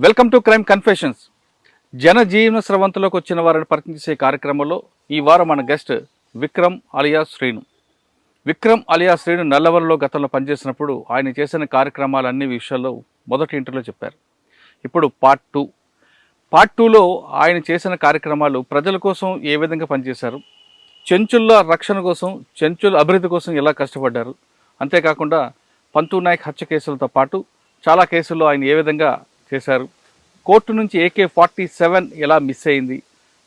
Welcome to crime confessions. జనజీవన స్రవంతిలోకి వచ్చిన వారిని పరిచయించే కార్యక్రమంలో ఈ వారం మన గెస్ట్ విక్రమ్ అలియా శ్రీను. విక్రమ్ అలియా శ్రీను నల్లవరంలో గతంలో పనిచేసినప్పుడు ఆయన చేసిన కార్యక్రమాలన్నీ విషయాల్లో మొదటి ఇంటర్లో చెప్పారు. ఇప్పుడు పార్ట్ టూలో ఆయన చేసిన కార్యక్రమాలు ప్రజల కోసం ఏ విధంగా పనిచేశారు, చెంచుల రక్షణ కోసం, చెంచుల అభివృద్ధి కోసం ఎలా కష్టపడ్డారు, అంతేకాకుండా పంతు నాయక్ హత్య కేసులతో పాటు చాలా కేసుల్లో ఆయన ఏ విధంగా చేశారు, కోర్టు నుంచి AK-47 ఎలా మిస్ అయింది,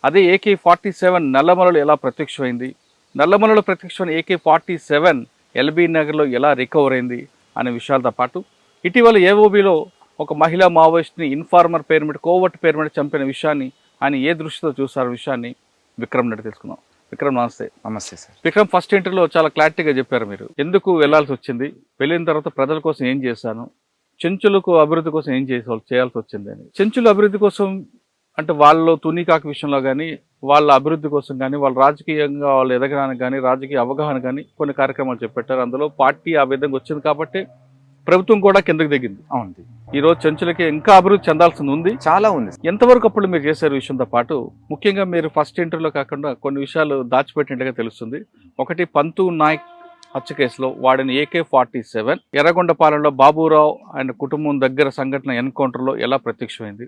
అదే AK-47 నల్లమలలో ఎలా ప్రత్యక్షమైంది, నల్లమలలో ప్రత్యక్షమైన AK-47 ఎల్బీ నగర్లో ఎలా రికవర్ అయింది అనే విషయాలతో పాటు ఇటీవల ఏఓబీలో ఒక మహిళా మావోయిస్ట్ని ఇన్ఫార్మర్ పేరు మీద, కోవర్ట్ పేరు మీద చంపిన విషయాన్ని ఆయన ఏ దృష్టితో చూసారు విషయాన్ని విక్రమ్ నడి తెలుసుకున్నాం. విక్రమ్ నమస్తే. నమస్తే సార్. విక్రమ్, ఫస్ట్ ఇంటర్వ్యూలో చాలా క్లారిటీగా చెప్పారు మీరు ఎందుకు వెళ్లాల్సి వచ్చింది, వెళ్ళిన తర్వాత ప్రజల కోసం ఏం చేశాను, చెంచులకు అభివృద్ధి కోసం ఏం చేయాల్సి వచ్చింది అని. చెంచుల అభివృద్ధి కోసం అంటే వాళ్ళు తునికాకు విషయంలో కానీ, వాళ్ళ అభివృద్ధి కోసం కానీ, వాళ్ళ రాజకీయంగా వాళ్ళు ఎదగడానికి కానీ, రాజకీయ అవగాహన కానీ కొన్ని కార్యక్రమాలు చెప్పారు. అందులో పార్టీ ఆ విధంగా వచ్చింది కాబట్టి ప్రభుత్వం కూడా కిందకి దిగింది. అవును, ఈరోజు చెంచులకి ఇంకా అభివృద్ధి చెందాల్సింది ఉంది, చాలా ఉంది. ఎంతవరకు అప్పుడు మీరు చేశారు విషయంతో పాటు ముఖ్యంగా మీరు ఫస్ట్ ఇంటర్వ్యూలో కాకుండా కొన్ని విషయాలు దాచిపెట్టినట్టుగా తెలుస్తుంది. ఒకటి, పంతు నాయక్ హత్య కేసులో వాడిన AK-47 ఎర్రగొండపాలెంలో బాబురావు ఆయన కుటుంబం దగ్గర సంఘటన ఎన్కౌంటర్లో ఎలా ప్రత్యక్షమైంది,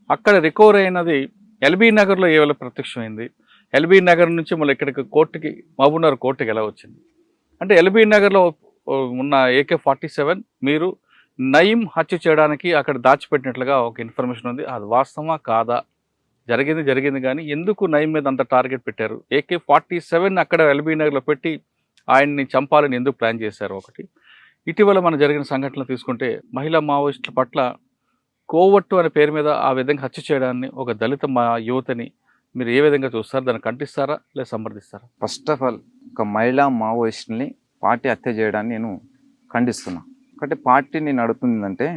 అక్కడ రికవర్ అయినది ఎల్బీ నగర్లో ఏ ప్రత్యక్షమైంది, ఎల్బీ నగర్ నుంచి మళ్ళీ ఇక్కడికి కోర్టుకి, మహబూబ్నగర్ కోర్టుకి ఎలా వచ్చింది, అంటే ఎల్బీ నగర్లో ఉన్న AK-47 మీరు నయీం హత్య చేయడానికి అక్కడ దాచిపెట్టినట్లుగా ఒక ఇన్ఫర్మేషన్ ఉంది. అది వాస్తవమా కాదా, జరిగింది కానీ ఎందుకు నయీం మీద అంత టార్గెట్ పెట్టారు, AK-47 అక్కడ ఎల్బీ నగర్లో పెట్టి ఆయన్ని చంపాలని ఎందుకు ప్లాన్ చేశారు. ఒకటి, ఇటీవల మన జరిగిన సంఘటనలు తీసుకుంటే మహిళా మావోయిస్టుల పట్ల కోవట్టు అనే పేరు మీద ఆ విధంగా హత్య చేయడాన్ని ఒక దళిత యువతని మీరు ఏ విధంగా చూస్తారు, దాన్ని ఖండిస్తారా లేదా సమర్థిస్తారా? ఫస్ట్ ఆఫ్ ఆల్, ఒక మహిళా మావోయిస్ట్ని పార్టీ హత్య చేయడాన్ని నేను ఖండిస్తున్నా. ఒకటి, పార్టీ నేను అడుగుతుందంటే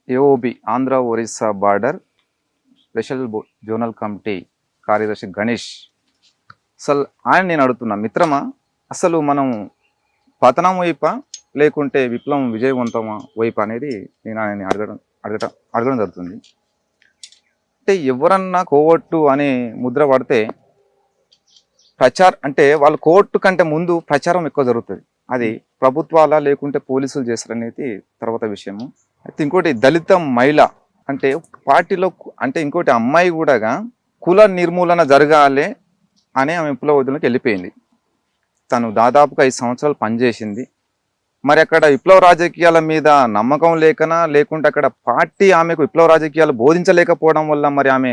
AOB Andhra Orissa border special zonal committee కార్యదర్శి గణేష్, అసలు ఆయన నేను అడుగుతున్నా, మిత్రమా అసలు మనం పతనం వైపా లేకుంటే విప్లవం విజయవంతమా వైపు అనేది నేను ఆయన అడగడం జరుగుతుంది. అంటే ఎవరన్నా కోవట్టు అనే ముద్ర పడితే అంటే వాళ్ళు కోర్టు కంటే ముందు ప్రచారం ఎక్కువ జరుగుతుంది. అది ప్రభుత్వాల లేకుంటే పోలీసులు చేస్తారనేది తర్వాత విషయము. అయితే ఇంకోటి, దళిత మహిళ అంటే పార్టీలో అంటే ఇంకోటి అమ్మాయి కూడా కుల నిర్మూలన జరగాలి అనే ఆమె విప్లవోద్యమంలోకి వెళ్ళిపోయింది. తను దాదాపుగా 5 సంవత్సరాలు పనిచేసింది. మరి అక్కడ విప్లవ రాజకీయాల మీద నమ్మకం లేకుంటే అక్కడ పార్టీ ఆమెకు విప్లవ రాజకీయాలు బోధించలేకపోవడం వల్ల మరి ఆమె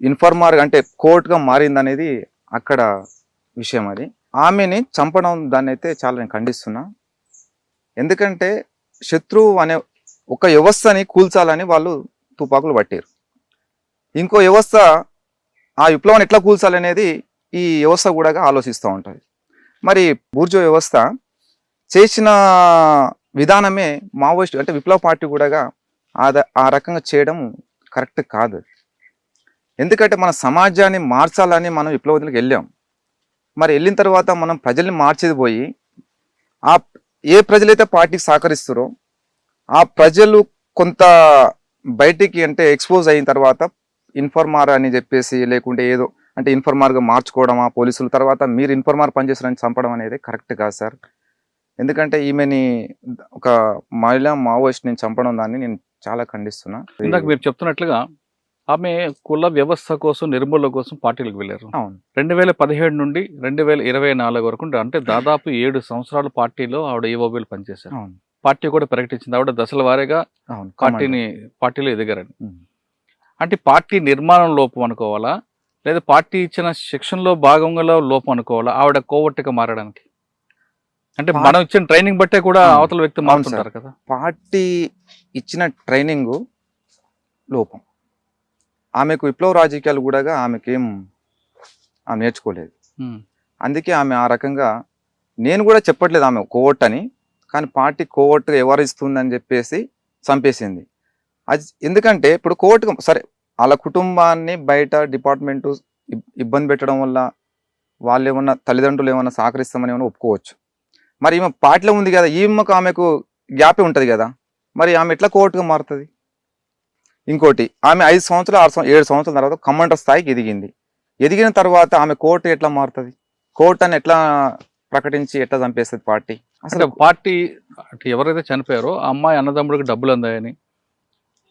ఇన్ఫార్మర్ అంటే కోర్టుగా మారిందనేది అక్కడ విషయం. అది ఆమెని చంపడం దాన్ని అయితే చాలా నేను ఖండిస్తున్నా. ఎందుకంటే శత్రువు అనే ఒక వ్యవస్థని కూల్చాలని వాళ్ళు తుపాకులు పట్టారు. ఇంకో వ్యవస్థ ఆ విప్లవాన్ని ఎట్లా కూల్చాలనేది ఈ వ్యవస్థ కూడా ఆలోచిస్తూ ఉంటుంది. మరి బూర్జో వ్యవస్థ చేసిన విధానమే మావోయిస్ట్ అంటే విప్లవ పార్టీ కూడా ఆ రకంగా చేయడం కరెక్ట్ కాదు. ఎందుకంటే మన సమాజాన్ని మార్చాలని మనం విప్లవోద్యమంలోకి వెళ్ళాం. మరి వెళ్ళిన తర్వాత మనం ప్రజల్ని మార్చేది పోయి ఏ ప్రజలైతే పార్టీకి సహకరిస్తారో ఆ ప్రజలు కొంత బయటికి అంటే ఎక్స్పోజ్ అయిన తర్వాత ఇన్ఫార్మర్ అని చెప్పేసి లేకుంటే ఏదో అంటే ఇన్ఫార్మర్గా మార్చుకోవడం ఆ పోలీసుల తర్వాత మీరు ఇన్ఫార్మర్ పనిచేస్తారని చంపడం అనేది కరెక్ట్ కాదు సార్. ఎందుకంటే ఈమెని ఒక మహిళా మావోయిస్ట్ని చంపడం దాన్ని నేను చాలా ఖండిస్తున్నా. ఇందాక మీరు చెప్తున్నట్లుగా ఆమె కుల వ్యవస్థ కోసం, నిర్మూలన కోసం పార్టీలకు వెళ్ళారు. అవును, 2017 నుండి 2024 వరకు అంటే దాదాపు 7 సంవత్సరాల పార్టీలో ఆవిడ ఏఓబీలు పనిచేశారు. అవును, పార్టీ కూడా ప్రకటించింది ఆవిడ దశల వారీగా పార్టీలో ఎదిగారని. అంటే పార్టీ నిర్మాణం లోపం అనుకోవాలా లేదా పార్టీ ఇచ్చిన శిక్షణలో భాగంగా లోపం అనుకోవాలా ఆవిడ కోవట్టుగా మారడానికి? అంటే మనం ఇచ్చిన ట్రైనింగ్ బట్టే కూడా అవతల వ్యక్తి మారుతుంటారు కదా. పార్టీ ఇచ్చిన ట్రైనింగ్ లోపం, ఆమెకు విప్లవ రాజకీయాలు కూడా ఆమె నేర్చుకోలేదు. అందుకే ఆమె ఆ రకంగా, నేను కూడా చెప్పట్లేదు ఆమె కోవట్ అని, కానీ పార్టీ కోవట్టుగా వ్యవహరిస్తుందని చెప్పేసి చంపేసింది. అది ఎందుకంటే ఇప్పుడు కోర్టుగా సరే వాళ్ళ కుటుంబాన్ని బయట డిపార్ట్మెంటు ఇబ్బంది పెట్టడం వల్ల వాళ్ళు ఏమన్నా తల్లిదండ్రులు ఏమన్నా సహకరిస్తామని ఏమన్నా ఒప్పుకోవచ్చు. మరి ఈమె పార్టీలో ఉంది కదా, ఆమెకు గ్యాపే ఉంటుంది కదా, మరి ఆమె ఎట్లా కోర్టుగా మారుతుంది? ఇంకోటి ఆమె 5 సంవత్సరాలు 6 సంవత్సరాలు 7 సంవత్సరాల తర్వాత కమాండర్ స్థాయికి ఎదిగిన తర్వాత ఆమె కోర్టు ఎట్లా మారుతుంది, కోర్టు అని ఎట్లా ప్రకటించి ఎట్లా చంపేస్తుంది పార్టీ? అంటే అసలు పార్టీ అటు ఎవరైతే చనిపోయారో ఆ అమ్మాయి అన్నదమ్ముడికి డబ్బులు అందాయని,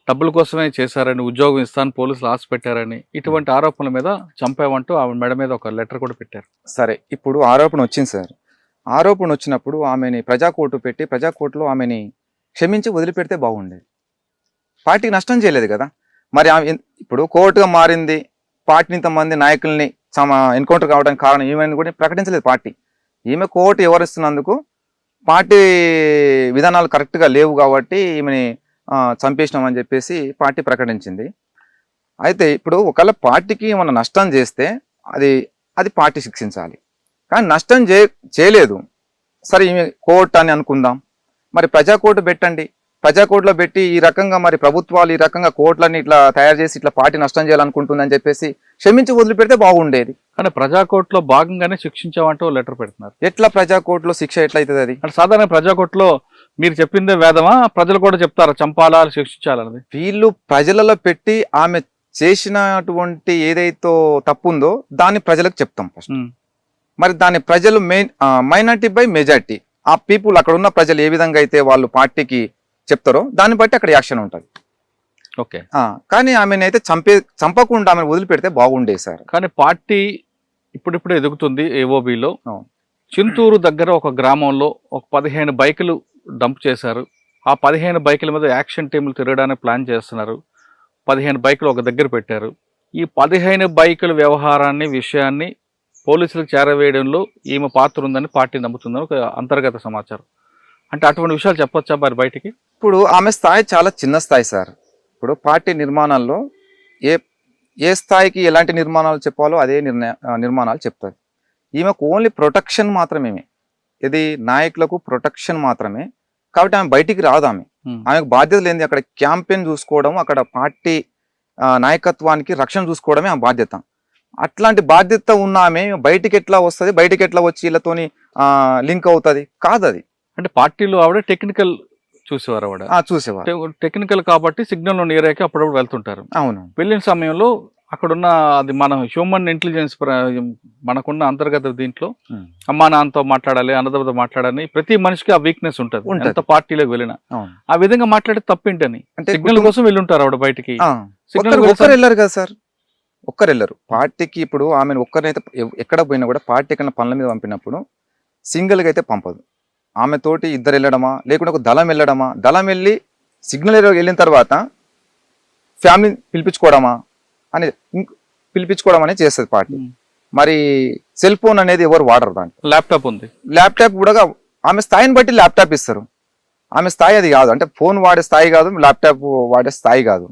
డబ్బుల కోసమే చేశారని, ఉద్యోగం ఇస్తాను పోలీసులు ఆశ పెట్టారని, ఇటువంటి ఆరోపణల మీద చంపామంటూ ఆమె మెడ మీద ఒక లెటర్ కూడా పెట్టారు. సరే, ఇప్పుడు ఆరోపణ వచ్చింది సార్. ఆరోపణ వచ్చినప్పుడు ఆమెని ప్రజాకోర్టు పెట్టి ప్రజాకోర్టులో ఆమెని క్షమించి వదిలిపెడితే బాగుండేది. పార్టీకి నష్టం చేయలేదు కదా. మరి ఆమె ఇప్పుడు కోర్టుగా మారింది, పార్టీని ఇంతమంది నాయకుల్ని ఎన్కౌంటర్ కావడానికి కారణం ఈమెను కూడా ప్రకటించలేదు పార్టీ. ఈమె కోర్టు ఎవరిస్తున్నందుకు పార్టీ విధానాలు కరెక్ట్గా లేవు కాబట్టి ఈమెని చంపేసినామని చెప్పేసి పార్టీ ప్రకటించింది. అయితే ఇప్పుడు ఒకవేళ పార్టీకి ఏమన్నా నష్టం చేస్తే అది పార్టీ శిక్షించాలి. కానీ నష్టం చేయలేదు, సరే ఈమె కోర్టు అని అనుకుందాం. మరి ప్రజాకోర్టు పెట్టండి, ప్రజాకోర్టులో పెట్టి ఈ రకంగా మరి ప్రభుత్వాలు ఈ రకంగా కోర్టులన్నీ ఇట్లా తయారు చేసి ఇట్లా పార్టీ నష్టం చేయాలనుకుంటుందని చెప్పేసి క్షమించి వదిలిపెడితే బాగుండేది. కానీ ప్రజాకోర్టులో భాగంగానే శిక్షించామంటూ లెటర్ పెడుతున్నారు. ఎట్లా ప్రజాకోర్టులో శిక్ష ఎట్లా అవుతుంది? అది అంటే సాధారణ ప్రజాకోర్టులో మీరు చెప్పిందే వేదమా, ప్రజలు కూడా చెప్తారా చంపాలా శిక్షించాలన్నది? వీళ్ళు ప్రజలలో పెట్టి ఆమె చేసినటువంటి ఏదైతే తప్పు ఉందో దాన్ని ప్రజలకు చెప్తాం ఫస్ట్. మరి దాని ప్రజలు మైనార్టీ బై మెజార్టీ, ఆ పీపుల్ అక్కడ ఉన్న ప్రజలు ఏ విధంగా అయితే వాళ్ళు పార్టీకి చెప్తారో దాన్ని బట్టి అక్కడ యాక్షన్ ఉంటుంది. ఓకే, కానీ ఆమెను అయితే చంపకుండా ఆమెను వదిలిపెడితే బాగుండే సార్. కానీ పార్టీ ఇప్పుడిప్పుడే ఎదుగుతుంది. ఏఓబిలో చింతూరు దగ్గర ఒక గ్రామంలో ఒక 15 బైకులు డంప్ చేశారు. ఆ 15 బైకుల మీద యాక్షన్ టీములు తిరగడానికి ప్లాన్ చేస్తున్నారు. 15 బైకులు ఒక దగ్గర పెట్టారు. ఈ 15 బైకుల వ్యవహారాన్ని విషయాన్ని పోలీసులకు చేరవేయడంలో ఈమె పాత్ర ఉందని పార్టీ నమ్ముతుందని ఒక అంతర్గత సమాచారం. అంటే అటువంటి విషయాలు చెప్పొచ్చా మరి బయటికి? ఇప్పుడు ఆమె స్థాయి చాలా చిన్న స్థాయి సార్. ఇప్పుడు పార్టీ నిర్మాణాల్లో ఏ స్థాయికి ఎలాంటి నిర్మాణాలు చెప్పాలో అదే నిర్మాణాలు చెప్తుంది. ఈమెకు ఓన్లీ ప్రొటెక్షన్ మాత్రమే, ఇది నాయకులకు ప్రొటెక్షన్ మాత్రమే. కాబట్టి ఆమె బయటికి రాదు. ఆమెకు బాధ్యత లేనిది అక్కడ క్యాంపెయిన్ చూసుకోవడం, అక్కడ పార్టీ నాయకత్వానికి రక్షణ చూసుకోవడమే ఆ బాధ్యత. అట్లాంటి బాధ్యత ఉన్న ఆమె బయటికి ఎట్లా వస్తుంది, బయటికి ఎట్లా వచ్చి వీళ్ళతోని లింక్ అవుతుంది? కాదు అది. అంటే పార్టీలో ఆవిడ టెక్నికల్ చూసేవారు, ఆవిడ చూసేవారు టెక్నికల్ కాబట్టి సిగ్నల్ ఏరియాకి అప్పుడప్పుడు వెళ్తుంటారు. అవును, వెళ్ళిన సమయంలో అక్కడున్న అది మన హ్యూమన్ ఇంటెలిజెన్స్ మనకున్న అంతర్గత దీంట్లో అమ్మా నాన్నతో మాట్లాడాలి, అన్నదమ్మతో మాట్లాడాలి, ప్రతి మనిషికి ఆ వీక్నెస్ ఉంటుంది. ఎంత పార్టీలోకి వెళ్ళినా ఆ విధంగా మాట్లాడే తప్పేంటని సిగ్నల్ కోసం వెళ్ళుంటారు ఆవిడ బయటికి. ఒక్కరు వెళ్ళారు కదా సార్, ఒక్కరు వెళ్ళరు పార్టీకి. ఇప్పుడు ఆమెను ఒక్కరినైతే ఎక్కడ పోయినా కూడా పార్టీ ఎక్కడ పనుల మీద పంపినప్పుడు సింగిల్గా అయితే పంపదు. ఆమె తోటి ఇద్దరు వెళ్ళడమా, లేకుంటే ఒక దళం వెళ్ళడమా, దళం వెళ్ళి సిగ్నల్ వెళ్ళిన తర్వాత ఫ్యామిలీని పిలిపించుకోవడం అనేది చేస్తుంది పార్టీ. మరి సెల్ ఫోన్ అనేది ఎవరు వాడరు, దాంట్లో ల్యాప్టాప్ ఉంది. ల్యాప్టాప్ కూడా ఆమె స్థాయిని బట్టి ల్యాప్టాప్ ఇస్తారు. ఆమె స్థాయి అది కాదు, అంటే ఫోన్ వాడే స్థాయి కాదు, ల్యాప్టాప్ వాడే స్థాయి కాదు.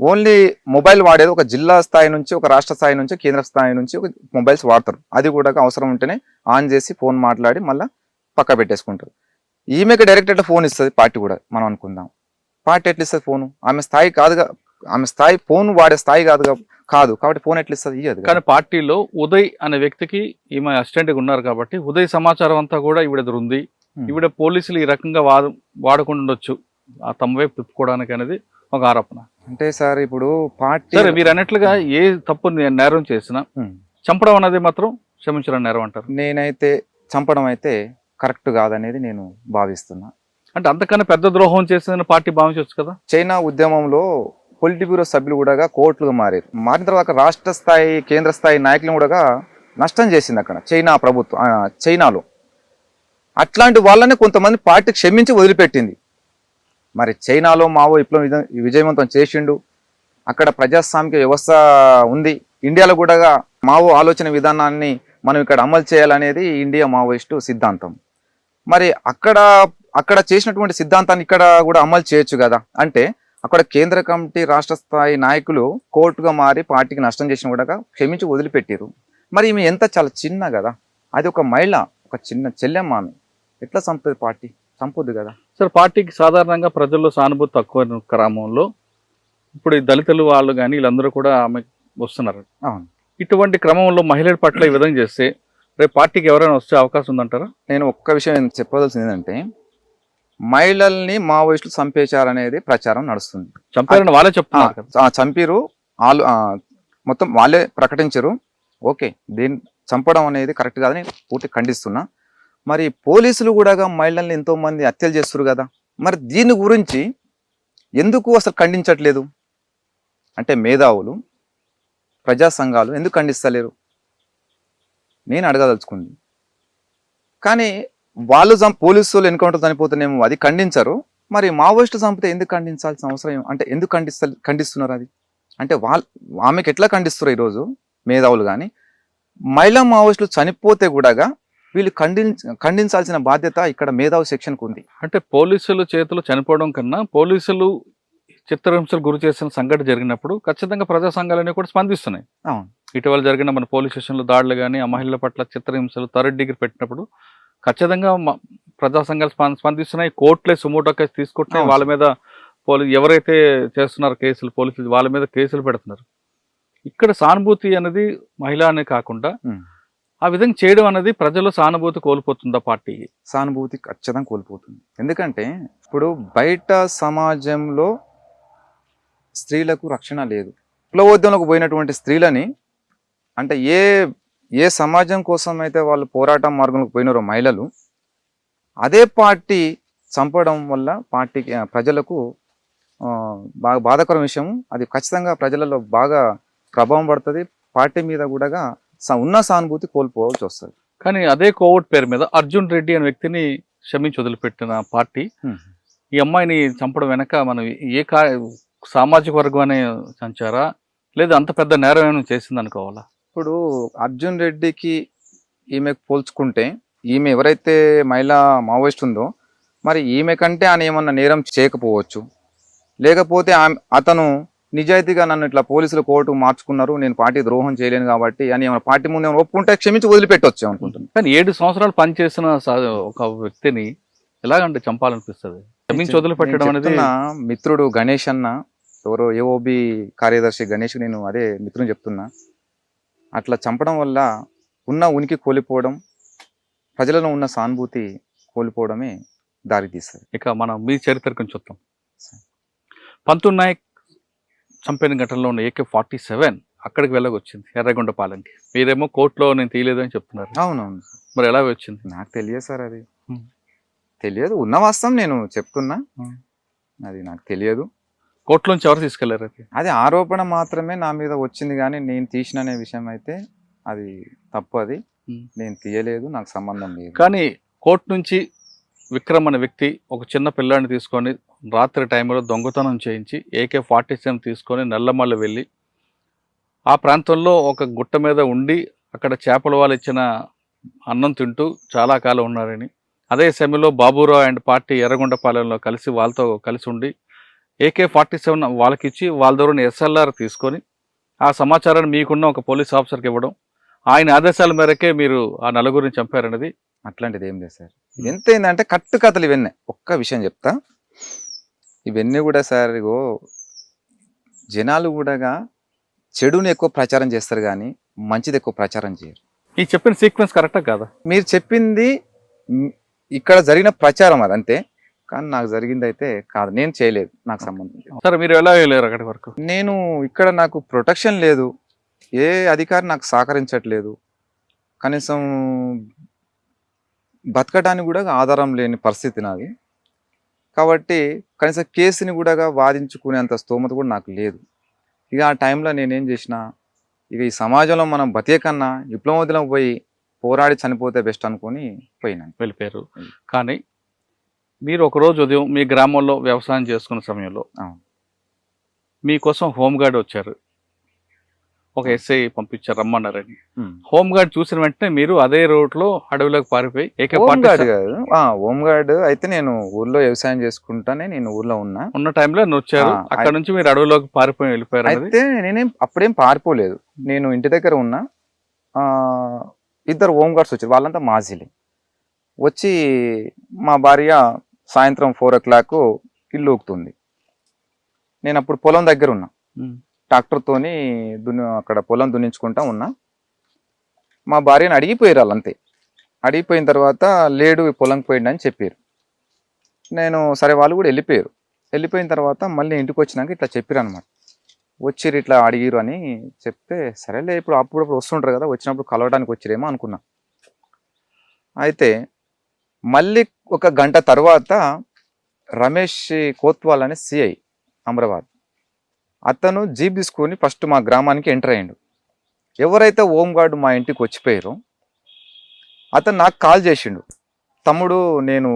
ఓన్లీ మొబైల్ వాడేది ఒక జిల్లా స్థాయి నుంచి, ఒక రాష్ట్ర స్థాయి నుంచి, కేంద్ర స్థాయి నుంచి ఒక మొబైల్స్ వాడతారు. అది కూడా అవసరం ఉంటేనే ఆన్ చేసి ఫోన్ మాట్లాడి మళ్ళీ పక్క పెట్టేసుకుంటారు. ఈమెకి డైరెక్ట్ ఎట్లా ఫోన్ ఇస్తుంది పార్టీ కూడా, మనం అనుకుందాం. పార్టీ ఎట్లా ఇస్తుంది ఫోను? ఆమె స్థాయి కాదుగా, ఆమె స్థాయి ఫోన్ వాడే స్థాయి కాదు కాబట్టి ఫోన్ ఎట్లా ఇస్తుంది? ఇయ్యదు. కానీ పార్టీలో ఉదయ్ అనే వ్యక్తికి ఈమె అసిస్టెంట్గా ఉన్నారు కాబట్టి ఉదయ్ సమాచారం అంతా కూడా ఈవిడ దగ్గర ఉంది. ఈవిడ పోలీసులు ఈ రకంగా వాడకుండా ఉండొచ్చు తమ వైపు తిప్పుకోవడానికి అనేది ఒక ఆరోపణ. అంటే సార్ ఇప్పుడు పార్టీ సరే, మీరు అన్నట్లుగా ఏ తప్పు నేరం చేసినా చంపడం అనేది మాత్రం క్షమించడం నేరం అంటారు. నేనైతే చంపడం అయితే కరెక్ట్ కాదనేది నేను భావిస్తున్నా. అంటే అంతకన్నా పెద్ద ద్రోహం చేసిందని పార్టీ భావించవచ్చు కదా. చైనా ఉద్యమంలో పొలిట్ బ్యూరో సభ్యులు కూడా కోర్టులుగా మారిన తర్వాత రాష్ట్ర స్థాయి కేంద్ర స్థాయి నాయకులను కూడా నష్టం చేసింది అక్కడ చైనా ప్రభుత్వం. చైనాలో అట్లాంటి వాళ్ళని కొంతమంది పార్టీ క్షమించి వదిలిపెట్టింది. మరి చైనాలో మావో విప్లవం విజయవంతం చేసిండు, అక్కడ ప్రజాస్వామిక వ్యవస్థ ఉంది. ఇండియాలో కూడా మావో ఆలోచన విధానాన్ని మనం ఇక్కడ అమలు చేయాలనేది ఇండియా మావోయిస్టు సిద్ధాంతం. మరి అక్కడ చేసినటువంటి సిద్ధాంతాన్ని ఇక్కడ కూడా అమలు చేయొచ్చు కదా. అంటే అక్కడ కేంద్ర కమిటీ రాష్ట్ర స్థాయి నాయకులు కోర్టుగా మారి పార్టీకి నష్టం చేసిన కూడా క్షమించి వదిలిపెట్టారు. మరి ఈమె చాలా చిన్న కదా, అది ఒక మహిళ, ఒక చిన్న చెల్లెమ్మ, ఆమె ఎట్లా చంపుతుంది? పార్టీ చంపొద్దు కదా సార్. పార్టీకి సాధారణంగా ప్రజల్లో సానుభూతి తక్కువ క్రమంలో ఇప్పుడు ఈ దళితులు వాళ్ళు కానీ వీళ్ళందరూ కూడా ఆమె వస్తున్నారు. అవును, ఇటువంటి క్రమంలో మహిళల పట్ల ఈ విధంగా చేస్తే రేపు పార్టీకి ఎవరైనా వచ్చే అవకాశం ఉందంటారా? నేను ఒక్క విషయం చెప్పదలసింది ఏంటంటే, మహిళల్ని మావోయిస్టులు చంపేశారనేది ప్రచారం నడుస్తుంది. చంపారని వాళ్ళే చెప్తున్నారు కదా. చంపిరు వాళ్ళు మొత్తం వాళ్ళే ప్రకటించరు. ఓకే, దీన్ని చంపడం అనేది కరెక్ట్ కాదని పూర్తి ఖండిస్తున్నా. మరి పోలీసులు కూడా మహిళల్ని ఎంతో మంది హత్యలు చేస్తారు కదా, మరి దీని గురించి ఎందుకు అసలు ఖండించట్లేదు? అంటే మేధావులు, ప్రజా సంఘాలు ఎందుకు ఖండిస్తలేరు నేను అడగదలుచుకుంది. కానీ వాళ్ళు పోలీసులు ఎన్కౌంటర్ చనిపోతేనేమో అది ఖండించరు, మరి మావోయిస్టు చంపితే ఎందుకు ఖండించాల్సిన అవసరం? అంటే ఎందుకు ఖండిస్తున్నారు అది? అంటే ఆమెకు ఎట్లా ఖండిస్తారు ఈరోజు మేధావులు? కానీ మహిళా మావోయిస్టులు చనిపోతే కూడా వీళ్ళు ఖండించాల్సిన బాధ్యత ఇక్కడ మేధావు సెక్షన్కు ఉంది. అంటే పోలీసులు చేతులు చనిపోవడం కన్నా పోలీసులు చిత్రహింసలు గురి చేసిన సంఘటన జరిగినప్పుడు ఖచ్చితంగా ప్రజా సంఘాలన్నీ కూడా స్పందిస్తున్నాయి. అవును, ఇటీవల జరిగిన మన పోలీస్ స్టేషన్లో దాడులు కానీ ఆ మహిళల పట్ల చిత్రహింసలు థర్డ్ డిగ్రీ పెట్టినప్పుడు ఖచ్చితంగా ప్రజా సంఘాలు స్పందిస్తున్నాయి. కోర్టులే సుమోటో కేసు తీసుకుంటే వాళ్ళ మీద ఎవరైతే చేస్తున్నారో కేసులు పోలీసులు వాళ్ళ మీద కేసులు పెడుతున్నారు. ఇక్కడ సానుభూతి అనేది మహిళ అనే కాకుండా ఆ విధంగా చేయడం అనేది ప్రజల్లో సానుభూతి కోల్పోతుందా? పార్టీకి సానుభూతి ఖచ్చితంగా కోల్పోతుంది. ఎందుకంటే ఇప్పుడు బయట సమాజంలో స్త్రీలకు రక్షణ లేదు. విప్లవోద్యమంలోకి పోయినటువంటి స్త్రీలని అంటే ఏ సమాజం కోసం అయితే వాళ్ళు పోరాటం మార్గంలోకి పోయినారో మహిళలు, అదే పార్టీ చంపడం వల్ల పార్టీకి ప్రజలకు బాగా బాధాకరం విషయం. అది ఖచ్చితంగా ప్రజలలో బాగా ప్రభావం పడుతుంది. పార్టీ మీద కూడా ఉన్న సానుభూతి కోల్పోవాల్సి వస్తుంది. కానీ అదే కోవట్ పేరు మీద అర్జున్ రెడ్డి అనే వ్యక్తిని క్షమించి వదిలిపెట్టిన పార్టీ ఈ అమ్మాయిని చంపడం వెనక మనం ఏ సామాజిక వర్గాన్ని చంచారా లేదా అంత పెద్ద నేరం ఏమైనా చేసింది అనుకోవాలా? ఇప్పుడు అర్జున్ రెడ్డికి ఈమెకు పోల్చుకుంటే ఈమె ఎవరైతే మహిళా మావోయిస్ట్ ఉందో మరి ఈమె కంటే ఆయన ఏమన్నా నేరం చేయకపోవచ్చు. లేకపోతే అతను నిజాయితీగా నన్ను ఇట్లా పోలీసులు కోర్టు మార్చుకున్నారు, నేను పార్టీ ద్రోహం చేయలేను కాబట్టి అని ఏమైనా పార్టీ ముందు ఏమైనా ఒప్పుకుంటే క్షమించి వదిలిపెట్టవచ్చు అనుకుంటున్నాను. కానీ 7 సంవత్సరాలు పనిచేసిన ఒక వ్యక్తిని ఎలాగంటే చంపాలనిపిస్తుంది? క్షమించి వదిలిపెట్టడం అనేది. మిత్రుడు గణేష్ అన్న ఎవరో ఏఓబి కార్యదర్శి గణేష్, నేను అదే మిత్రుని చెప్తున్నా, అట్లా చంపడం వల్ల ఉన్న ఉనికి కోల్పోవడం, ప్రజలలో ఉన్న సానుభూతి కోల్పోవడమే దారి తీస్తుంది. ఇక మనం మీ చరిత్ర కొంచెం చూద్దాం. పంతు నాయక్ చంపిన ఘటనలో ఉన్న AK-47 అక్కడికి వెళ్ళకొచ్చింది ఎర్రగొండపాలెంకి. మీరేమో కోర్టులో నేను తీయలేదు అని చెప్తున్నారు. అవునవును, మరి ఎలా వచ్చింది? నాకు తెలియదు సార్, అది తెలియదు. ఉన్న వాస్తవం నేను చెప్తున్నా, అది నాకు తెలియదు. కోర్టులోంచి ఎవరు తీసుకెళ్లారు? అది ఆరోపణ మాత్రమే నా మీద వచ్చింది, కానీ నేను తీసిన అనే విషయం అయితే అది తప్పు. అది నేను తీయలేదు, నాకు సంబంధం లేదు. కానీ కోర్టు నుంచి విక్రమ్ అనే వ్యక్తి ఒక చిన్న పిల్లాడిని తీసుకొని రాత్రి టైంలో దొంగతనం చేయించి AK-47 తీసుకొని నల్లమల్ల వెళ్ళి ఆ ప్రాంతంలో ఒక గుట్ట మీద ఉండి అక్కడ చేపల వాళ్ళు ఇచ్చిన అన్నం తింటూ చాలా కాలం ఉన్నారని, అదే సమయంలో బాబురావు అండ్ పార్టీ ఎర్రగొండపాలెంలో కలిసి వాళ్ళతో కలిసి ఉండి AK-47 వాళ్ళకిచ్చి వాళ్ళ దగ్గర SLR తీసుకొని ఆ సమాచారాన్ని మీకున్న ఒక పోలీస్ ఆఫీసర్కి ఇవ్వడం, ఆయన ఆదేశాల మేరకే మీరు ఆ నలుగురిని చంపారనేది. అట్లాంటిది ఏం లేదు సార్. ఎంత ఏంటంటే కట్టు కథలు ఇవన్నీ. ఒక్క విషయం చెప్తా, ఇవన్నీ కూడా సార్ ఇగో జనాలు కూడా చెడుని ఎక్కువ ప్రచారం చేస్తారు కానీ మంచిది ఎక్కువ ప్రచారం చేయరు. ఈ చెప్పిన సీక్వెన్స్ కరెక్టా కాదా? మీరు చెప్పింది ఇక్కడ జరిగిన ప్రచారం అదంతే, కానీ నాకు జరిగింది అయితే కాదు, నేను చేయలేదు, నాకు సంబంధం లేదు. సరే, మీరు ఎలా వెళ్ళారు అక్కడి వరకు? నేను ఇక్కడ నాకు ప్రొటెక్షన్ లేదు, ఏ అధికారి నాకు సహకరించట్లేదు, కనీసం బతకడానికి కూడా ఆధారం లేని పరిస్థితి నాది. కాబట్టి కనీసం కేసుని కూడా వాదించుకునేంత స్తోమత కూడా నాకు లేదు. ఇక ఆ టైంలో నేనేం చేసిన, ఇక ఈ సమాజంలో మనం బతికే కన్నా విప్లవోద్యమం పోయి పోరాడి చనిపోతే బెస్ట్ అనుకొని పోయినాను, వెళ్ళిపోయారు. కానీ మీరు ఒకరోజు ఉదయం మీ గ్రామంలో వ్యవసాయం చేసుకున్న సమయంలో మీకోసం హోంగార్డ్ వచ్చారు, ఒక SI పంపించారు రమ్మన్నారని. హోంగార్డ్ చూసిన వెంటనే మీరు అదే రోడ్లో అడవిలోకి పారిపోయి హోంగార్డ్ అయితే నేను ఊర్లో వ్యవసాయం చేసుకుంటానే నేను ఊర్లో ఉన్న టైంలో వచ్చారు. అక్కడ నుంచి మీరు అడవిలోకి పారిపోయి వెళ్ళిపోయారు. అయితే నేనేం అప్పుడేం పారిపోలేదు, నేను ఇంటి దగ్గర ఉన్నా. 2 హోంగార్డ్స్ వచ్చారు, వాళ్ళంతా మాజీలే. వచ్చి మా భార్య సాయంత్రం 4 o'clock ఇల్లు ఊకుతుంది. నేను అప్పుడు పొలం దగ్గర ఉన్నా, ట్రాక్టర్తోని అక్కడ పొలం దున్నించుకుంటా ఉన్నా. మా భార్యని అడిగిపోయారు వాళ్ళంతే. అడిగిపోయిన తర్వాత లేడు పొలంకి పోయిండు అని చెప్పారు. నేను సరే వాళ్ళు కూడా వెళ్ళిపోయారు. వెళ్ళిపోయిన తర్వాత మళ్ళీ ఇంటికి వచ్చినాక ఇట్లా చెప్పారు అనమాట. వచ్చిర్రు ఇట్లా అడిగిరు అని చెప్తే సరేలే ఇప్పుడు అప్పుడప్పుడు వస్తుంటారు కదా, వచ్చినప్పుడు కలవడానికి వచ్చిరేమో అనుకున్నా. అయితే మళ్ళీ ఒక గంట తర్వాత రమేష్ కోత్వాల్ అనే సిఐ అమరాబాద్, అతను జీప్ తీసుకొని ఫస్ట్ మా గ్రామానికి ఎంటర్ అయ్యిండు. ఎవరైతే హోంగార్డ్ మా ఇంటికి వచ్చిపోయారో అతను నాకు కాల్ చేసిండు, తమ్ముడు నేను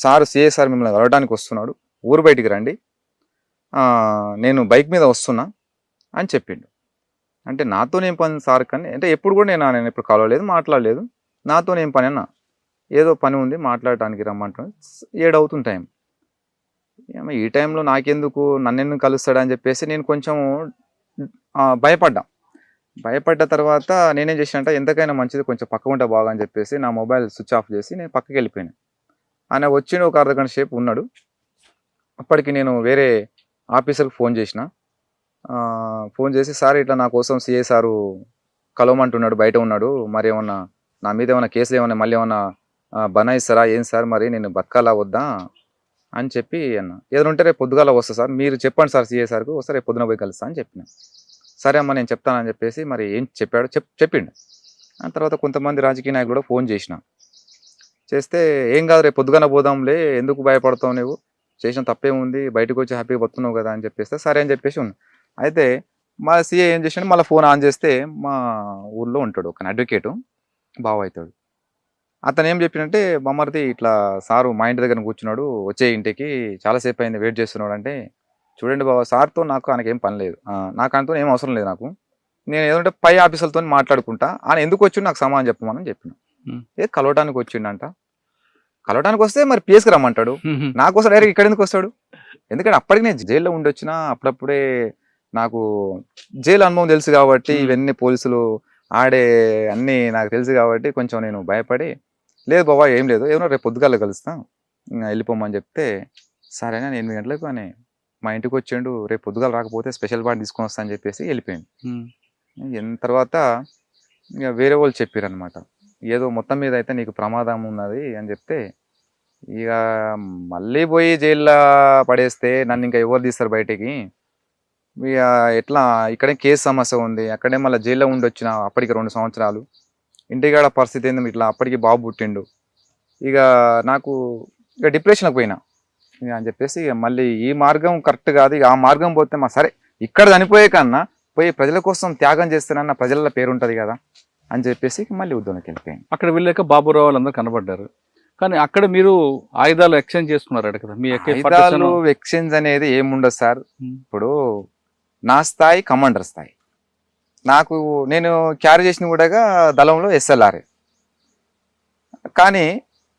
సార్ సిఐ సార్ మిమ్మల్ని కలవడానికి వస్తున్నాడు, ఊరు బయటికి రండి, నేను బైక్ మీద వస్తున్నా అని చెప్పిండు. అంటే నాతోనేం పని సార్, కానీ అంటే ఎప్పుడు కూడా నేను ఎప్పుడు కలవలేదు, మాట్లాడలేదు. నాతోనేం పని అన్న, ఏదో పని ఉంది మాట్లాడటానికి రమ్మంటున్నాను. 7 అవుతుంది టైం. ఈ టైంలో నాకెందుకు, నన్నెందుకు కలుస్తాడని చెప్పేసి నేను కొంచెం భయపడ్డ తర్వాత నేనేం చేశానంటే ఎంతకైనా మంచిది కొంచెం పక్క ఉంటే బాగా అని చెప్పేసి నా మొబైల్ స్విచ్ ఆఫ్ చేసి నేను పక్కకి వెళ్ళిపోయాను. ఆయన వచ్చిన ఒక అర్ధగంట సేపు ఉన్నాడు. అప్పటికి నేను వేరే ఆఫీసర్కి ఫోన్ చేసి సార్ ఇట్లా నా కోసం సిఐ సారు కలవమంటున్నాడు, బయట ఉన్నాడు, మరి ఏమన్నా నా మీద ఏమైనా కేసులు ఏమన్నా మళ్ళీ ఏమన్నా బనాయిస్తారా ఏం సార్, మరి నేను బతకాలా వద్దా అని చెప్పి అన్న. ఏదైనా ఉంటే రేపు పొద్దుగాల వస్తా సార్, మీరు చెప్పండి సార్ సిఐ సార్కు, వస్తే రేపు పొద్దున పోయి కలుస్తా అని చెప్పిన. సరే అమ్మ నేను చెప్తానని చెప్పేసి మరి ఏం చెప్పాడు చెప్పిండు. ఆ తర్వాత కొంతమంది రాజకీయ నాయకులు కూడా ఫోన్ చేస్తే ఏం కాదు రేపు పొద్దుగాన పోదాంలే, ఎందుకు భయపడతావు, నువ్వు చేసిన తప్పేముంది, బయటకు వచ్చి హ్యాపీగా బతున్నావు కదా అని చెప్పేస్తే సరే అని చెప్పేసి ఉంది. అయితే మా సీఏ ఏం చేసాడు, మళ్ళీ ఫోన్ ఆన్ చేస్తే మా ఊళ్ళో ఉంటాడు ఒక అడ్వకేటు బావ అవుతాడు. అతను ఏం చెప్పినంటే, మమ్మరిది ఇట్లా సారు మా ఇంటి దగ్గర కూర్చున్నాడు, వచ్చే ఇంటికి చాలాసేపు అయింది వెయిట్ చేస్తున్నాడు అంటే, చూడండి బాబా సార్తో ఆయనకి ఏం పని లేదు, నాకు ఆయనతో ఏం అవసరం లేదు, నేను ఏదంటే పై ఆఫీసర్లతో మాట్లాడుకుంటా, ఆయన ఎందుకు వచ్చిండు నాకు సమాధానం చెప్పమని చెప్పిన. కలవటానికి వచ్చిండంట, కలవటానికి వస్తే మరి పిఎస్కి రమ్మంటాడు, నాకోసం డైరెక్ట్ ఇక్కడ ఎందుకు వస్తాడు? ఎందుకంటే అప్పటికి నేను జైల్లో ఉండొచ్చినా, అప్పుడప్పుడే నాకు జైలు అనుభవం తెలుసు కాబట్టి, ఇవన్నీ పోలీసులు ఆడే అన్నీ నాకు తెలుసు కాబట్టి కొంచెం నేను భయపడి, లేదు బాబా ఏం లేదు, ఏమన్నా రేపు పొద్దుగాల కలుస్తాం వెళ్ళిపోమని చెప్తే, సరేనా 8 గంటలకు అని మా ఇంటికి వచ్చిండు, రేపు పొద్దుగాల రాకపోతే స్పెషల్ బాడీ తీసుకొని వస్తా అని చెప్పేసి వెళ్ళిపోయింది. తర్వాత ఇక వేరే వాళ్ళు చెప్పారనమాట, ఏదో మొత్తం మీద అయితే నీకు ప్రమాదం ఉన్నది అని చెప్తే, ఇక మళ్ళీ పోయి జైల్లో పడేస్తే నన్ను ఇంకా ఎవరు తీస్తారు బయటికి, ఇక ఎట్లా ఇక్కడే కేసు సమస్య ఉంది, అక్కడే మళ్ళీ జైల్లో ఉండొచ్చిన అప్పటికి 2 సంవత్సరాలు, ఇంటికాడ పరిస్థితి ఏంది ఇట్లా, అప్పటికి బాబు పుట్టిండు, ఇక నాకు ఇక డిప్రెషన్కి పోయినా ఇక అని చెప్పేసి, ఇక మళ్ళీ ఈ మార్గం కరెక్ట్ కాదు, ఇక ఆ మార్గం పోతే సరే ఇక్కడ చనిపోయే కన్నా పోయి ప్రజల కోసం త్యాగం చేస్తానన్న ప్రజల పేరు ఉంటుంది కదా అని చెప్పేసి మళ్ళీ ఉద్యోగంకి వెళ్ళిపోయాను. అక్కడ వెళ్ళాక బాబురావు వాళ్ళందరూ కనబడ్డారు, కానీ అక్కడ మీరు ఆయుధాలు ఎక్స్చేంజ్ చేసుకున్నారు కదా? మీ ఆయుధాలు ఎక్స్చేంజ్ అనేది ఏముండదు సార్. ఇప్పుడు నా స్థాయి కమాండర్ స్థాయి, నేను క్యారీ చేసిన కూడా దళంలో SLR, కానీ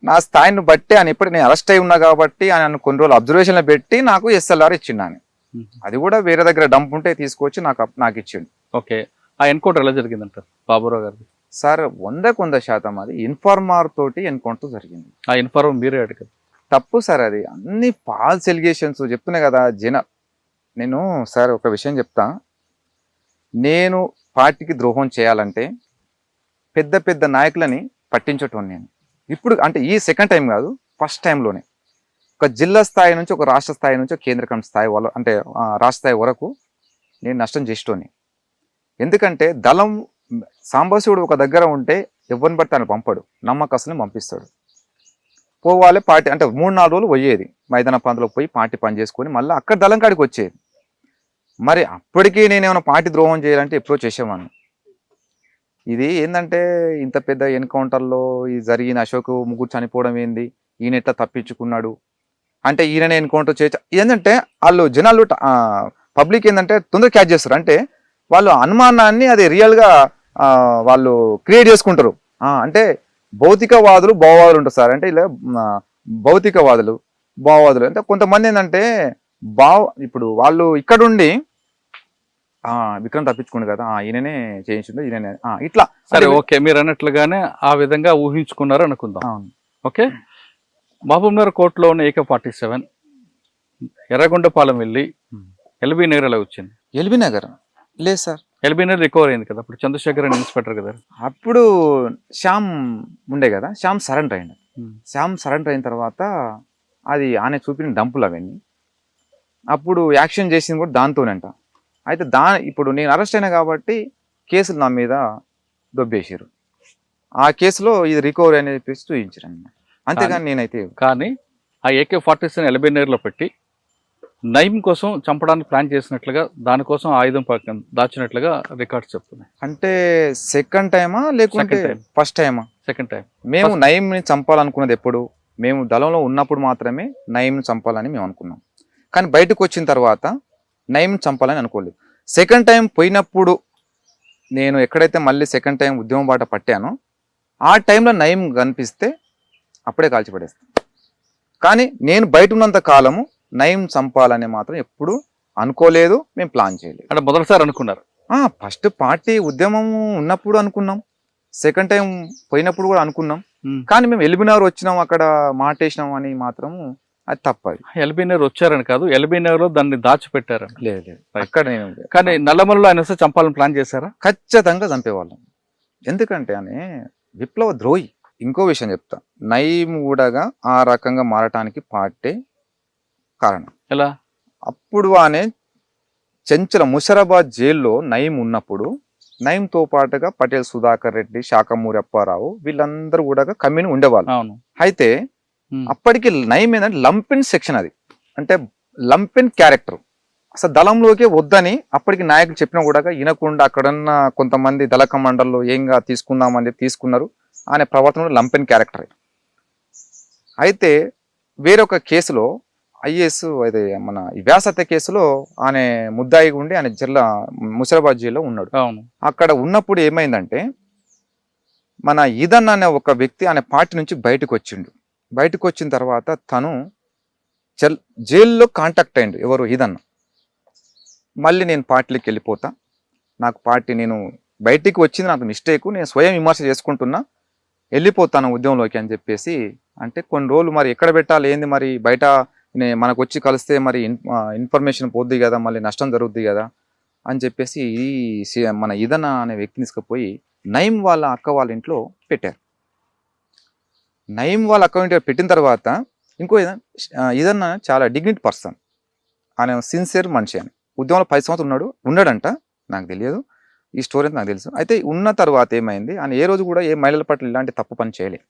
నా స్థాయిని బట్టి ఆయన ఇప్పుడు నేను అరెస్ట్ అయి ఉన్నా కాబట్టి ఆయన కొన్ని రోజులు అబ్జర్వేషన్లో పెట్టి నాకు SLR ఇచ్చిండు ఆయన. అది కూడా వేరే దగ్గర డంప్ ఉంటే తీసుకొచ్చి నాకు ఇచ్చిండు. ఓకే, ఆ ఎన్కౌంటర్ ఎలా జరిగిందంటారు బాబురావు గారు? సార్ 100% అది ఇన్ఫార్మర్ తోటి ఎన్కౌంటర్ జరిగింది. ఆ ఇన్ఫార్మర్ మీరే అడిగారు? తప్పు సార్, అది అన్ని ఫాల్స్ ఎలిగేషన్స్ చెప్తున్నా కదా నేను సార్ ఒక విషయం చెప్తా, నేను పార్టీకి ద్రోహం చేయాలంటే పెద్ద పెద్ద నాయకులని పట్టించటం నేను ఇప్పుడు, అంటే ఈ సెకండ్ టైం కాదు, ఫస్ట్ టైంలోనే ఒక జిల్లా స్థాయి నుంచి, ఒక రాష్ట్ర స్థాయి నుంచి, ఒక కేంద్ర స్థాయి అంటే రాష్ట్ర స్థాయి వరకు నేను నష్టం చేసేటోని. ఎందుకంటే దళం సాంబశివుడు ఒక దగ్గర ఉంటే ఎవరిని బట్టి ఆయన పంపడు, నమ్మకస్తుని పంపిస్తాడు. పోవాలి పార్టీ అంటే 3-4 రోజులు పోయేది, మైదాన ప్రాంతంలోకి పోయి పార్టీ పని చేసుకొని మళ్ళీ అక్కడ దళం కాడికి వచ్చేది. మరి అప్పటికీ నేనేమైనా పార్టీ ద్రోహం చేయాలంటే ఎప్పుడో చేసేవాడిని. ఇది ఏంటంటే ఇంత పెద్ద ఎన్కౌంటర్లో ఈ జరిగిన అశోక్ ముగ్గురు చనిపోవడం ఏంది, ఈయన ఎట్లా తప్పించుకున్నాడు అంటే ఈయననే ఎన్కౌంటర్ ఏంటంటే వాళ్ళు జనాలు పబ్లిక్ ఏంటంటే తొందరగా క్యాచ్ చేస్తారు, అంటే వాళ్ళు అనుమానాన్ని అది రియల్గా వాళ్ళు క్రియేట్ చేసుకుంటారు. అంటే భౌతికవాదులు భావవాదులు ఉంటారు సార్, అంటే ఇలా భౌతికవాదులు భావవాదులు అంటే కొంతమంది ఏంటంటే ఇప్పుడు వాళ్ళు ఇక్కడుండి విక్రమ్ తప్పించుకుండు కదా, ఈయననే చేయించిండు, ఈయననే ఇట్లా. సరే ఓకే, మీరు అన్నట్లుగానే ఆ విధంగా ఊహించుకున్నారు అనుకుందాం. ఓకే, మహబూబ్నగర్ కోర్టులో ఉన్న AK-47 ఎర్రగొండపాలెం వెళ్ళి ఎల్బీ నగర్ ఎలా వచ్చింది? ఎల్బీ నగర్ లేదు సార్, ఎల్బీ నగర్ రికవర్ అయింది కదా, అప్పుడు చంద్రశేఖర్ అని ఇన్స్పెక్టర్ కదా, అప్పుడు శ్యామ్ ఉండే కదా, శ్యామ్ సరెండర్ అయ్యిండు. శ్యామ్ సరెండర్ అయిన తర్వాత అది ఆయన చూపిన డంపులు అవన్నీ. అప్పుడు యాక్షన్ చేసింది కూడా దాంతోనంట. అయితే ఇప్పుడు నేను అరెస్ట్ అయినా కాబట్టి కేసులు నా మీద దొబ్బేసారు. ఆ కేసులో ఇది రికవరీ అనేది చెప్పేసి చూపించారు అన్నమాట. అంతేగాని నేనైతే కానీ ఆ AK-47 ఎల్బీనగర్లో పెట్టి నయీం కోసం చంపడానికి ప్లాన్ చేసినట్లుగా, దానికోసం ఆయుధం పక్కన దాచినట్లుగా రికార్డ్స్ చెప్తున్నాయి. అంటే సెకండ్ టైమా లేకుంటే Second time. ఫస్ట్ టైమా? Second time. మేము నయీంని చంపాలనుకున్నది ఎప్పుడు? మేము దళంలో ఉన్నప్పుడు మాత్రమే నయీంని చంపాలని మేము అనుకున్నాం. కానీ బయటకు వచ్చిన తర్వాత నయీంని చంపాలని అనుకోలేదు. సెకండ్ టైం పోయినప్పుడు నేను ఎక్కడైతే మళ్ళీ సెకండ్ టైం ఉద్యమం బాట పట్టానో ఆ టైంలో నయీం కనిపిస్తే అప్పుడే కాల్చిపడేస్తాను. కానీ నేను బయట ఉన్నంత కాలము నయీం చంపాలని మాత్రం ఎప్పుడు అనుకోలేదు, మేము ప్లాన్ చేయలేదు. అంటే మొదటిసారి అనుకున్నారు? ఫస్ట్ పార్టీ ఉద్యమం ఉన్నప్పుడు అనుకున్నాం, సెకండ్ టైం పోయినప్పుడు కూడా అనుకున్నాం. కానీ మేము ఎల్బీనగర్ వచ్చినాం, అక్కడ మాటేసినాం అని మాత్రము అది తప్పది. ఎల్బీనగర్ వచ్చారని కాదు, ఎల్బీనగర్లో దాన్ని దాచిపెట్టారని. లేదు అక్కడ నేను. కానీ నల్లమలలో ఆయన వస్తే చంపాలని ప్లాన్ చేశారా? ఖచ్చితంగా చంపేవాళ్ళం. ఎందుకంటే అని విప్లవ ద్రోహి. ఇంకో విషయం చెప్తా, నయీం కూడా ఆ రకంగా మారటానికి పార్టీ కారణం. ఎలా? అప్పుడు అనే చెంచల ముషరాబాద్ జైల్లో నయీం ఉన్నప్పుడు నయీంతో పాటుగా పటేల్ సుధాకర్ రెడ్డి, శాఖమూరి అప్పారావు వీళ్ళందరూ కూడా కమ్యూని ఉండేవాళ్ళు. అవును. అయితే అప్పటికి నయీం ఏంటంటే లంపెన్ సెక్షన్, అది అంటే లంపెన్ క్యారెక్టర్. అసలు దళంలోకి వద్దని అప్పటికి నాయకులు చెప్పినా కూడా వినకుండా అక్కడున్న కొంతమంది దళ కమాండర్లు ఏంగా తీసుకుందామని చెప్పి తీసుకున్నారు. ఆయన ప్రవర్తన లంపెన్ క్యారెక్టర్. అయితే వేరొక కేసులో IAS అయితే మన వ్యాసత్య కేసులో ఆయన ముద్దాయి ఉండి ఆయన జిల్లా ముషరాబాద్ జైల్లో ఉన్నాడు. అవును. అక్కడ ఉన్నప్పుడు ఏమైందంటే మన ఈదన్ అనే ఒక వ్యక్తి ఆయన పార్టీ నుంచి బయటకు వచ్చిండు. బయటకు వచ్చిన తర్వాత తను జైల్లో కాంటాక్ట్ అయ్యిండు. ఎవరు? ఈదన్న. మళ్ళీ నేను పార్టీలోకి వెళ్ళిపోతా, నాకు పార్టీ, నేను బయటికి వచ్చింది నాకు మిస్టేక్, నేను స్వయం విమర్శ చేసుకుంటున్నా, వెళ్ళిపోతాను ఉద్యమంలోకి అని చెప్పేసి. అంటే కొన్ని రోజులు మరి ఎక్కడ పెట్టాలి ఏంది, మరి బయట మనకు వచ్చి కలిస్తే మరి ఇన్ఫర్మేషన్ పోద్ది కదా, మళ్ళీ నష్టం జరుగుద్ది కదా అని చెప్పేసి మన ఈదన్న అనే వ్యక్తిని తీసుకుపోయి నయీం వాళ్ళ అక్క వాళ్ళ ఇంట్లో పెట్టారు. నయీం వాళ్ళ అక్క ఇంట్లో పెట్టిన తర్వాత ఇంకో ఈదన్న చాలా డిగ్నిటీ పర్సన్, ఆయన సిన్సియర్ మనిషి. అని ఉద్యమంలో 10 సంవత్సరాలు ఉన్నాడంట, నాకు తెలియదు, ఈ స్టోరీ అయితే నాకు తెలుసు. అయితే ఉన్న తర్వాత ఏమైంది, ఆయన ఏ రోజు కూడా ఏ మహిళల పట్ల ఇలాంటి తప్పు పని చేయలేదు.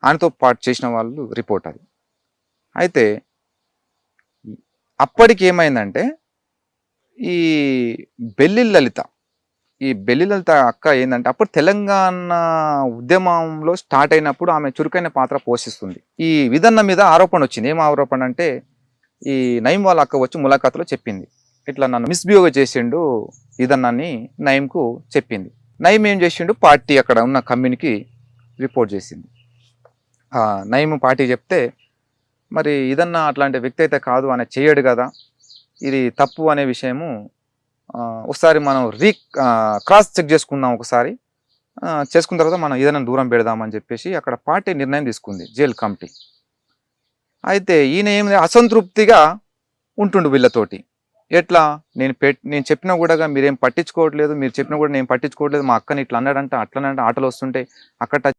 ఆయనతో పాటు చేసిన వాళ్ళు రిపోర్ట్ అది. అయితే అప్పటికి ఏమైందంటే ఈ బెల్లి లలిత అక్క ఏంటంటే అప్పుడు తెలంగాణ ఉద్యమంలో స్టార్ట్ అయినప్పుడు ఆమె చురుకైన పాత్ర పోషిస్తుంది. ఈ విధన్న మీద ఆరోపణ వచ్చింది. ఏం ఆరోపణ అంటే ఈ నయీం వాళ్ళ అక్క వచ్చి ములాఖాతులో చెప్పింది, ఇట్లా నన్ను మిస్బిహేవ్ చేసిండు ఈదన్నాన్ని నయీంకు చెప్పింది. నయీం ఏం చేసిండు, పార్టీ అక్కడ ఉన్న కమ్యూనికి రిపోర్ట్ చేసింది. నయీం పార్టీ చెప్తే మరి ఇదన్నా అట్లాంటి వ్యక్తి అయితే కాదు, ఆయన చేయడు కదా, ఇది తప్పు అనే విషయము ఒకసారి మనం క్రాస్ చెక్ చేసుకుందాం, ఒకసారి చేసుకున్న తర్వాత మనం ఏదైనా దూరం పెడదామని చెప్పేసి అక్కడ పార్టీ నిర్ణయం తీసుకుంది, జైలు కమిటీ. అయితే ఈయన ఏమి అసంతృప్తిగా ఉంటుండు వీళ్ళతోటి. ఎట్లా, నేను చెప్పినా కూడా మీరేం పట్టించుకోవట్లేదు, మీరు చెప్పినా కూడా నేను పట్టించుకోవట్లేదు, మా అక్కని ఇట్లా అన్నాడంట అట్లనంట, ఆటలు వస్తుంటే అక్కడ